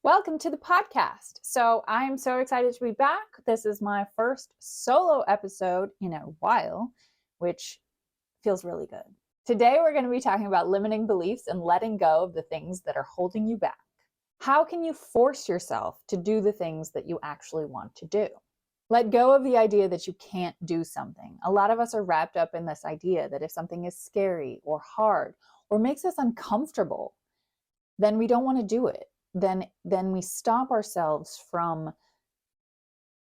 Welcome to the podcast. So, I'm so excited to be back. This is my first solo episode in a while, which feels really good. Today, we're going to be talking about limiting beliefs and letting go of the things that are holding you back. How can you force yourself to do the things that you actually want to do? Let go of the idea that you can't do something. A lot of us are wrapped up in this idea that if something is scary or hard or makes us uncomfortable, then we don't want to do it. Then we stop ourselves from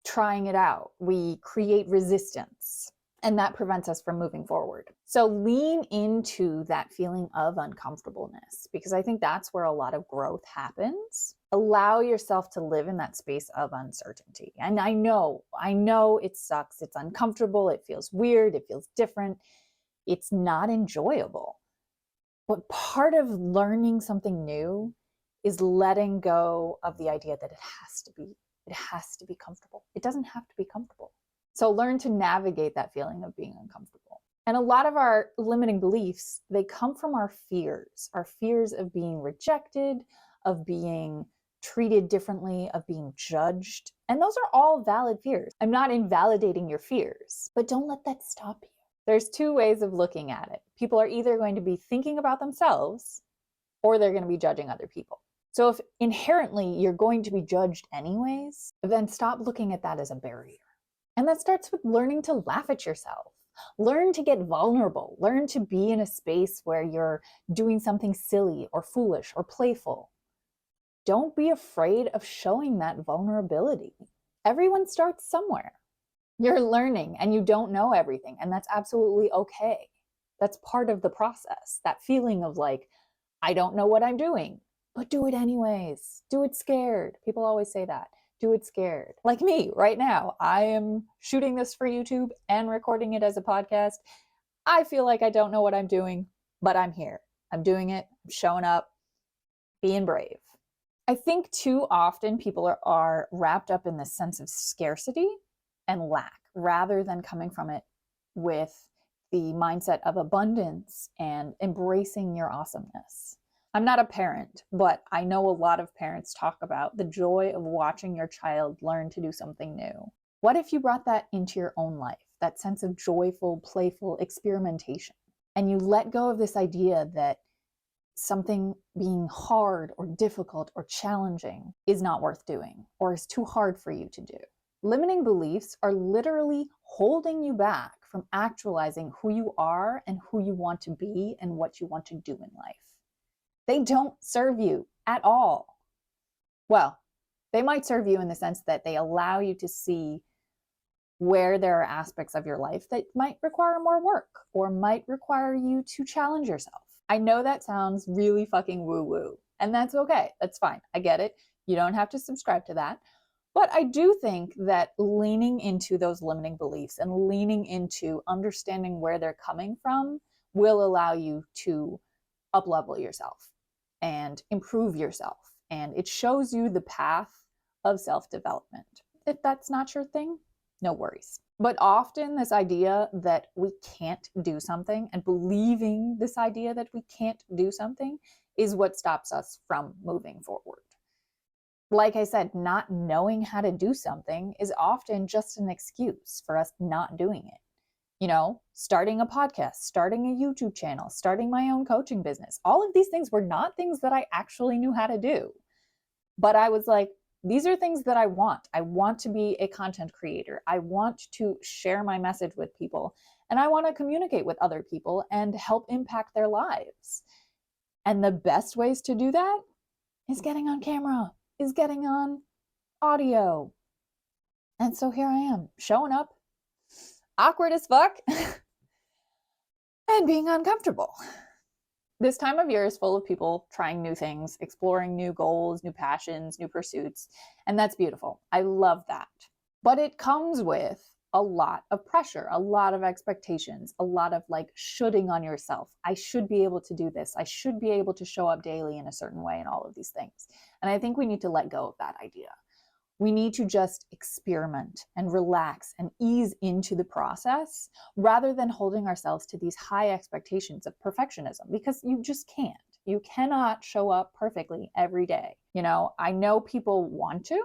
trying it out. We create resistance, and that prevents us from moving forward. So lean into that feeling of uncomfortableness, because I think that's where a lot of growth happens. Allow yourself to live in that space of uncertainty. And I know it sucks. It's uncomfortable. It feels weird. It feels different. It's not enjoyable. But part of learning something new is letting go of the idea that it has to be comfortable. It doesn't have to be comfortable. So learn to navigate that feeling of being uncomfortable. And a lot of our limiting beliefs, they come from our fears of being rejected, of being treated differently, of being judged. And those are all valid fears. I'm not invalidating your fears, but don't let that stop you. There's two ways of looking at it. People are either going to be thinking about themselves or they're going to be judging other people. So if inherently you're going to be judged anyways, then stop looking at that as a barrier. And that starts with learning to laugh at yourself. Learn to get vulnerable. Learn to be in a space where you're doing something silly or foolish or playful. Don't be afraid of showing that vulnerability. Everyone starts somewhere. You're learning and you don't know everything, and that's absolutely okay. That's part of the process. That feeling of like, I don't know what I'm doing, but do it anyways. Do it scared. People always say that. Do it scared. Like me right now. I am shooting this for YouTube and recording it as a podcast. I feel like I don't know what I'm doing, but I'm here. I'm doing it. I'm showing up, being brave. I think too often people are wrapped up in this sense of scarcity and lack rather than coming from it with the mindset of abundance and embracing your awesomeness. I'm not a parent, but I know a lot of parents talk about the joy of watching your child learn to do something new. What if you brought that into your own life, that sense of joyful, playful experimentation, and you let go of this idea that something being hard or difficult or challenging is not worth doing or is too hard for you to do? Limiting beliefs are literally holding you back from actualizing who you are and who you want to be and what you want to do in life. They don't serve you at all. Well, they might serve you in the sense that they allow you to see where there are aspects of your life that might require more work or might require you to challenge yourself. I know that sounds really fucking woo-woo, and that's okay. That's fine. I get it. You don't have to subscribe to that. But I do think that leaning into those limiting beliefs and leaning into understanding where they're coming from will allow you to up-level yourself and improve yourself. And it shows you the path of self-development. If that's not your thing, no worries. But often this idea that we can't do something and believing this idea that we can't do something is what stops us from moving forward. Like I said, not knowing how to do something is often just an excuse for us not doing it. You know, starting a podcast, starting a YouTube channel, starting my own coaching business. All of these things were not things that I actually knew how to do. But I was like, these are things that I want. I want to be a content creator. I want to share my message with people. And I want to communicate with other people and help impact their lives. And the best ways to do that is getting on camera, is getting on audio. And so here I am, showing up, awkward as fuck, and being uncomfortable. This time of year is full of people trying new things, exploring new goals, new passions, new pursuits, and that's beautiful. I love that. But it comes with a lot of pressure, a lot of expectations, a lot of like shoulding on yourself. I should be able to do this. I should be able to show up daily in a certain way and all of these things. And I think we need to let go of that idea. We need to just experiment and relax and ease into the process rather than holding ourselves to these high expectations of perfectionism, because you just can't. You cannot show up perfectly every day. You know, I know people want to,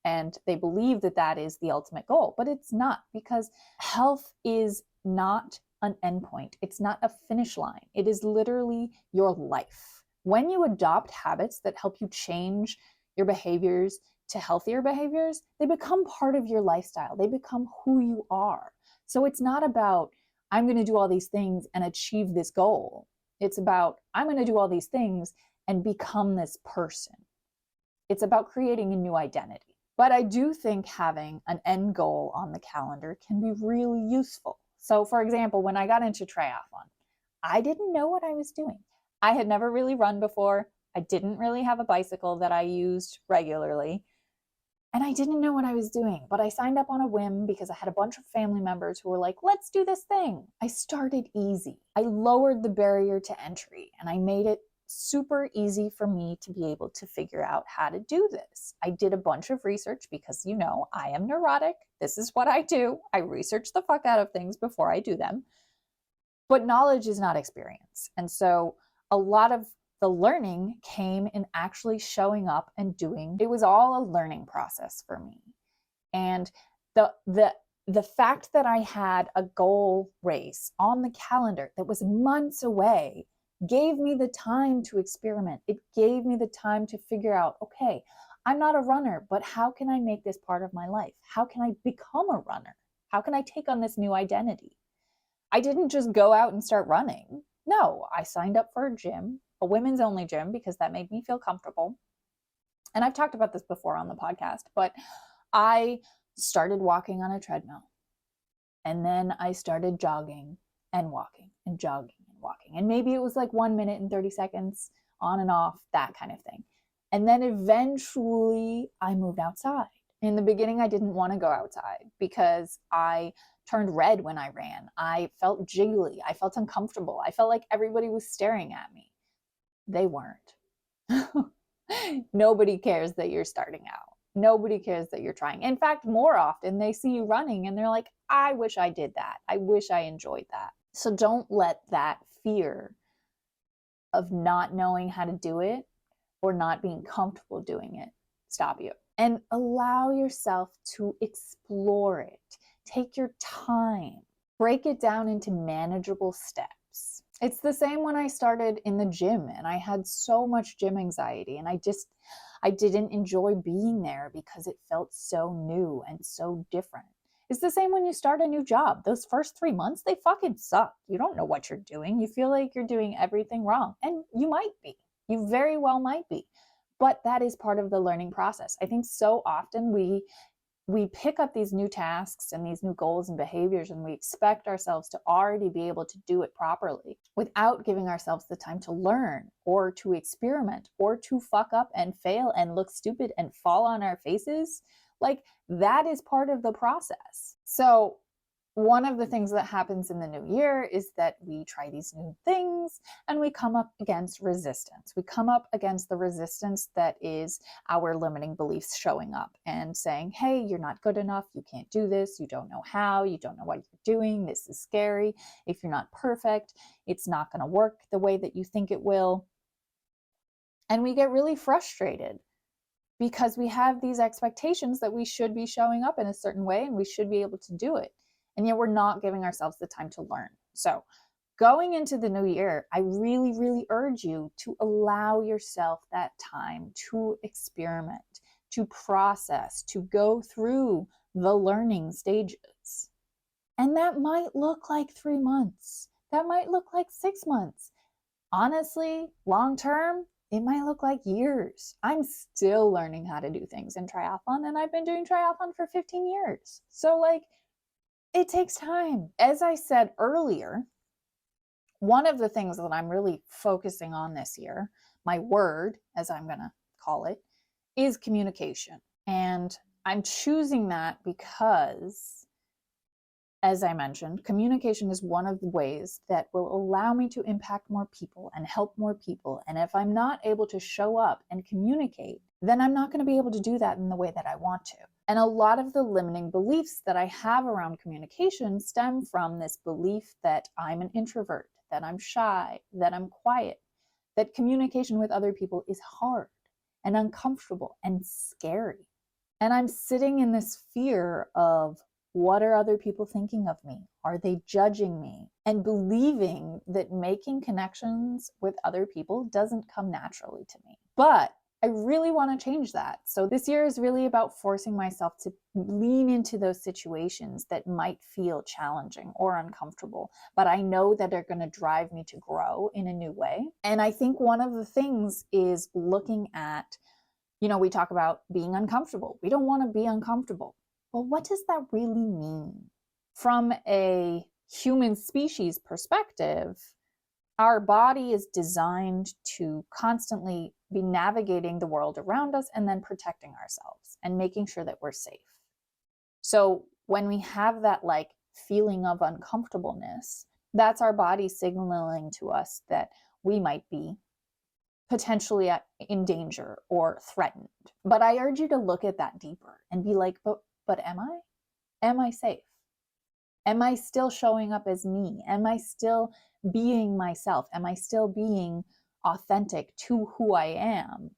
and they believe that that is the ultimate goal, but it's not, because health is not an endpoint. It's not a finish line. It is literally your life. When you adopt habits that help you change your behaviors to healthier behaviors, they become part of your lifestyle. They become who you are. So it's not about, I'm going to do all these things and achieve this goal. It's about, I'm going to do all these things and become this person. It's about creating a new identity. But I do think having an end goal on the calendar can be really useful. So for example, when I got into triathlon, I didn't know what I was doing. I had never really run before. I didn't really have a bicycle that I used regularly. And I didn't know what I was doing, but I signed up on a whim because I had a bunch of family members who were like, let's do this thing. I started easy. I lowered the barrier to entry and I made it super easy for me to be able to figure out how to do this. I did a bunch of research because, you know, I am neurotic. This is what I do. I research the fuck out of things before I do them. But knowledge is not experience. And so a lot of the learning came in actually showing up and doing. It was all a learning process for me. And the fact that I had a goal race on the calendar that was months away gave me the time to experiment. It gave me the time to figure out, okay, I'm not a runner, but how can I make this part of my life? How can I become a runner? How can I take on this new identity? I didn't just go out and start running. No, I signed up for a gym, a women's only gym, because that made me feel comfortable. And I've talked about this before on the podcast, but I started walking on a treadmill. And then I started jogging and walking and jogging and walking. And maybe it was like 1 minute and 30 seconds on and off, that kind of thing. And then eventually I moved outside. In the beginning, I didn't want to go outside because I turned red when I ran. I felt jiggly. I felt uncomfortable. I felt like everybody was staring at me. They weren't. Nobody cares that you're starting out. Nobody cares that you're trying. In fact, more often they see you running and they're like, I wish I did that. I wish I enjoyed that. So don't let that fear of not knowing how to do it or not being comfortable doing it stop you. And allow yourself to explore it. Take your time. Break it down into manageable steps. It's the same when I started in the gym and I had so much gym anxiety and I didn't enjoy being there because it felt so new and so different. It's the same when you start a new job. Those first 3 months, they fucking suck. You don't know what you're doing. You feel like you're doing everything wrong. And you might be. You very well might be. But that is part of the learning process. I think so often we pick up these new tasks and these new goals and behaviors and we expect ourselves to already be able to do it properly without giving ourselves the time to learn or to experiment or to fuck up and fail and look stupid and fall on our faces. Like, that is part of the process. So one of the things that happens in the new year is that we try these new things and we come up against resistance. We come up against the resistance that is our limiting beliefs showing up and saying, hey, you're not good enough. You can't do this. You don't know how. You don't know what you're doing. This is scary. If you're not perfect, it's not going to work the way that you think it will. And we get really frustrated because we have these expectations that we should be showing up in a certain way and we should be able to do it. And yet we're not giving ourselves the time to learn. So going into the new year, I really, really urge you to allow yourself that time to experiment, to process, to go through the learning stages. And that might look like 3 months. That might look like 6 months. Honestly, long term, it might look like years. I'm still learning how to do things in triathlon, and I've been doing triathlon for 15 years. So like, it takes time. As I said earlier, one of the things that I'm really focusing on this year, my word, as I'm going to call it, is communication. And I'm choosing that because, as I mentioned, communication is one of the ways that will allow me to impact more people and help more people. And if I'm not able to show up and communicate, then I'm not going to be able to do that in the way that I want to. And a lot of the limiting beliefs that I have around communication stem from this belief that I'm an introvert, that I'm shy, that I'm quiet. that communication with other people is hard and uncomfortable and scary. And I'm sitting in this fear of, what are other people thinking of me? Are they judging me? And believing that making connections with other people doesn't come naturally to me. But I really want to change that. So this year is really about forcing myself to lean into those situations that might feel challenging or uncomfortable, but I know that they're going to drive me to grow in a new way. And I think one of the things is looking at, we talk about being uncomfortable. We don't want to be uncomfortable. Well, what does that really mean? From a human species perspective, our body is designed to constantly be navigating the world around us and then protecting ourselves and making sure that we're safe. So when we have that feeling of uncomfortableness, that's our body signaling to us that we might be potentially in danger or threatened. But I urge you to look at that deeper and be like, but am I? Am I safe? Am I still showing up as me? Am I still being myself? Am I still being authentic to who I am?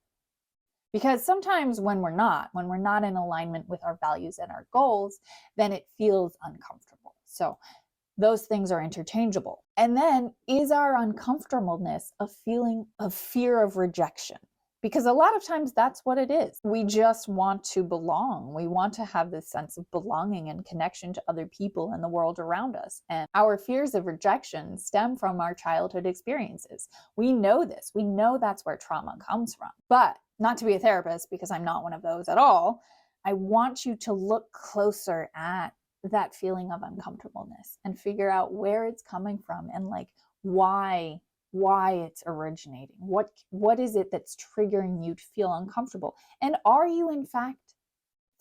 Because sometimes when we're not in alignment with our values and our goals, then it feels uncomfortable. So those things are interchangeable. And then, is our uncomfortableness a feeling of fear of rejection? Because a lot of times that's what it is. We just want to belong. We want to have this sense of belonging and connection to other people and the world around us. And our fears of rejection stem from our childhood experiences. We know this. We know that's where trauma comes from. But not to be a therapist, because I'm not one of those at all, I want you to look closer at that feeling of uncomfortableness and figure out where it's coming from and why it's originating. What is it that's triggering you to feel uncomfortable? And are you in fact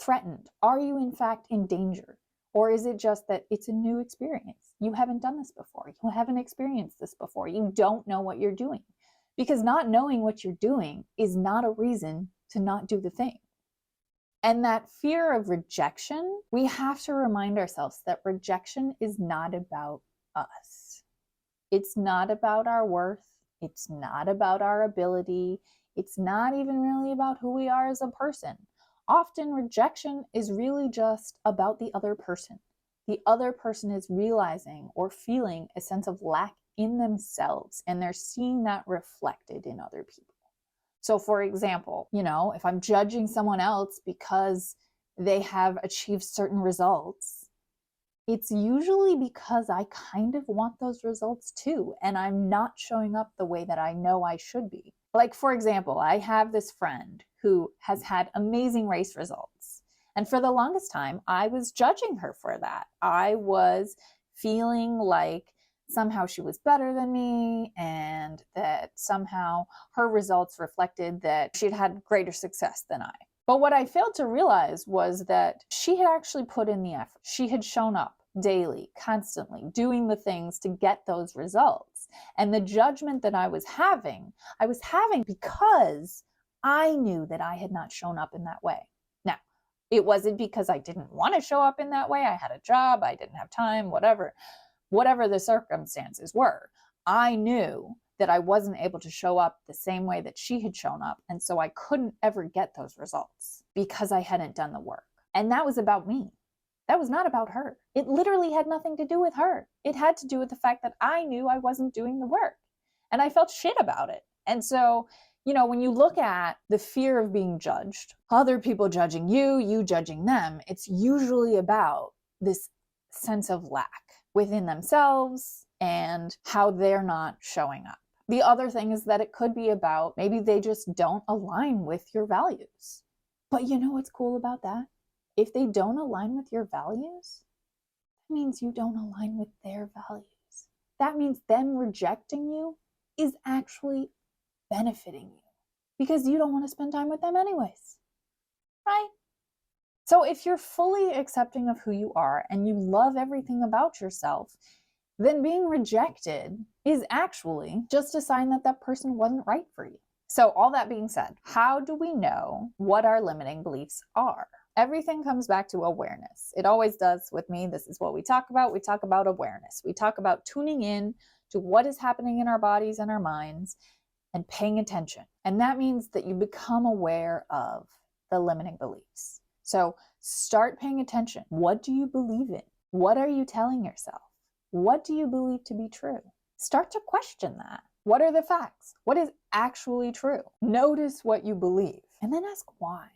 threatened? Are you in fact in danger? Or is it just that it's a new experience? You haven't done this before. You haven't experienced this before. You don't know what you're doing. Because not knowing what you're doing is not a reason to not do the thing. And that fear of rejection, we have to remind ourselves that rejection is not about us. It's not about our worth. It's not about our ability. It's not even really about who we are as a person. Often rejection is really just about the other person. The other person is realizing or feeling a sense of lack in themselves, and they're seeing that reflected in other people. So for example, if I'm judging someone else because they have achieved certain results, it's usually because I kind of want those results too, and I'm not showing up the way that I know I should be. Like, for example, I have this friend who has had amazing race results. And for the longest time, I was judging her for that. I was feeling like somehow she was better than me and that somehow her results reflected that she'd had greater success than I. But what I failed to realize was that she had actually put in the effort. She had shown up daily, constantly, doing the things to get those results. And the judgment that I was having because I knew that I had not shown up in that way. Now, it wasn't because I didn't want to show up in that way. I had a job, I didn't have time, whatever the circumstances were. I knew that I wasn't able to show up the same way that she had shown up. And so I couldn't ever get those results because I hadn't done the work. And that was about me. That was not about her. It literally had nothing to do with her. It had to do with the fact that I knew I wasn't doing the work. And I felt shit about it. And so, when you look at the fear of being judged, other people judging you, you judging them, it's usually about this sense of lack within themselves and how they're not showing up. The other thing is that it could be about maybe they just don't align with your values. But you know what's cool about that? If they don't align with your values, that means you don't align with their values. That means them rejecting you is actually benefiting you because you don't want to spend time with them anyways, right? So if you're fully accepting of who you are and you love everything about yourself, then being rejected is actually just a sign that that person wasn't right for you. So all that being said, how do we know what our limiting beliefs are? Everything comes back to awareness. It always does with me. This is what we talk about. We talk about awareness. We talk about tuning in to what is happening in our bodies and our minds and paying attention. And that means that you become aware of the limiting beliefs. So start paying attention. What do you believe in? What are you telling yourself? What do you believe to be true? Start to question that. What are the facts? What is actually true? Notice what you believe and then ask why.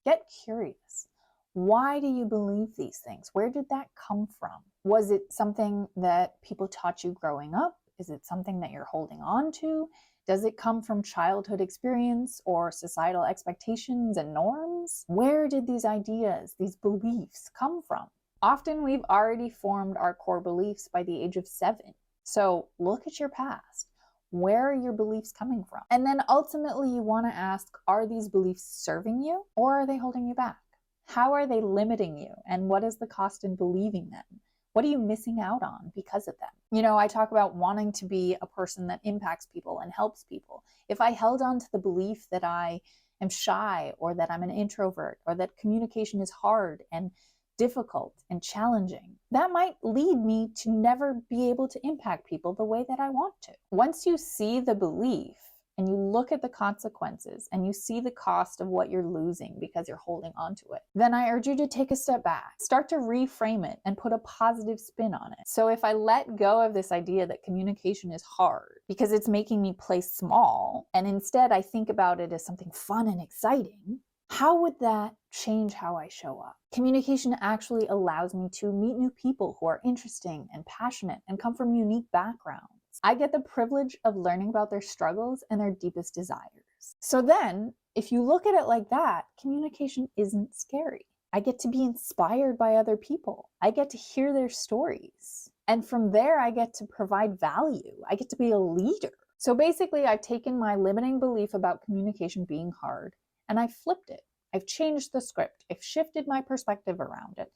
Get curious. Why do you believe these things? Where did that come from? Was it something that people taught you growing up? Is it something that you're holding on to? Does it come from childhood experience or societal expectations and norms? Where did these ideas, these beliefs come from? Often we've already formed our core beliefs by the age of 7. So look at your past. Where are your beliefs coming from? And then ultimately you want to ask, are these beliefs serving you or are they holding you back? How are they limiting you? And what is the cost in believing them? What are you missing out on because of them? You know, I talk about wanting to be a person that impacts people and helps people. If I held on to the belief that I am shy or that I'm an introvert or that communication is hard and difficult and challenging, that might lead me to never be able to impact people the way that I want to. Once you see the belief and you look at the consequences and you see the cost of what you're losing because you're holding on to it, then I urge you to take a step back, start to reframe it and put a positive spin on it. So if I let go of this idea that communication is hard because it's making me play small, and instead I think about it as something fun and exciting, how would that change how I show up? Communication actually allows me to meet new people who are interesting and passionate and come from unique backgrounds. I get the privilege of learning about their struggles and their deepest desires. So then, if you look at it like that, communication isn't scary. I get to be inspired by other people. I get to hear their stories. And from there, I get to provide value. I get to be a leader. So basically, I've taken my limiting belief about communication being hard and I've flipped it. I've changed the script. I've shifted my perspective around it.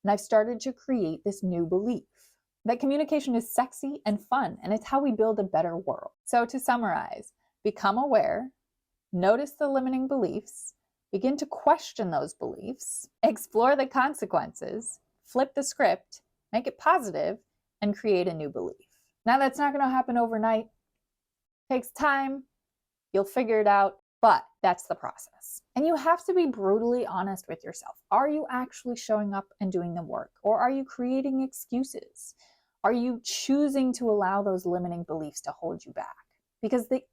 And I've started to create this new belief that communication is sexy and fun, and it's how we build a better world. So to summarize, become aware, notice the limiting beliefs, begin to question those beliefs, explore the consequences, flip the script, make it positive, and create a new belief. Now that's not going to happen overnight. It takes time. You'll figure it out. But that's the process. And you have to be brutally honest with yourself. Are you actually showing up and doing the work? Or are you creating excuses? Are you choosing to allow those limiting beliefs to hold you back? Because they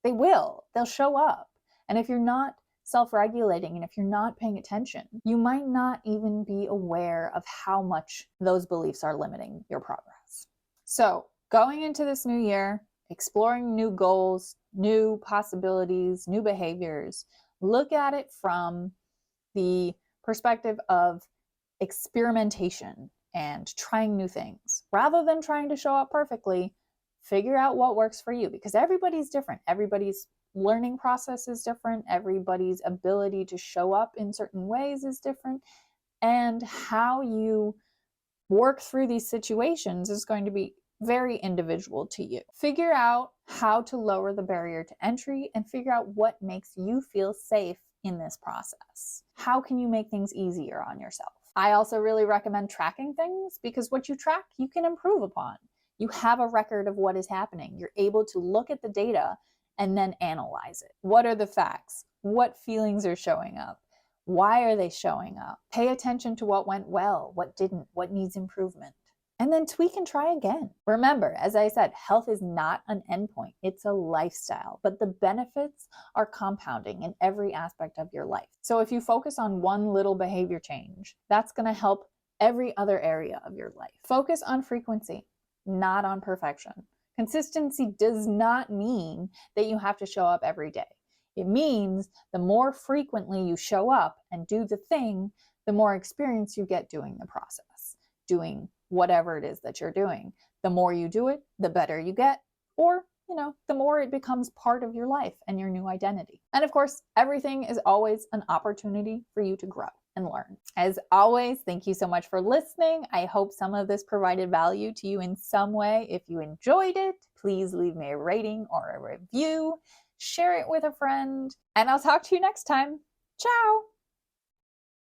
will. They'll show up. And if you're not self-regulating and if you're not paying attention, you might not even be aware of how much those beliefs are limiting your progress. So going into this new year, exploring new goals, new possibilities, new behaviors, look at it from the perspective of experimentation and trying new things. Rather than trying to show up perfectly, figure out what works for you because everybody's different. Everybody's learning process is different. Everybody's ability to show up in certain ways is different. And how you work through these situations is going to be very individual to you. Figure out how to lower the barrier to entry and figure out what makes you feel safe in this process. How can you make things easier on yourself? I also really recommend tracking things because what you track, you can improve upon. You have a record of what is happening. You're able to look at the data and then analyze it. What are the facts? What feelings are showing up? Why are they showing up? Pay attention to what went well, what didn't, what needs improvement. And then tweak and try again. Remember, as I said, health is not an endpoint, it's a lifestyle, but the benefits are compounding in every aspect of your life. So if you focus on one little behavior change, that's gonna help every other area of your life. Focus on frequency, not on perfection. Consistency does not mean that you have to show up every day. It means the more frequently you show up and do the thing, the more experience you get doing the process, doing whatever it is that you're doing. The more you do it, the better you get, or, the more it becomes part of your life and your new identity. And of course, everything is always an opportunity for you to grow and learn. As always, thank you so much for listening. I hope some of this provided value to you in some way. If you enjoyed it, please leave me a rating or a review, share it with a friend, and I'll talk to you next time. Ciao!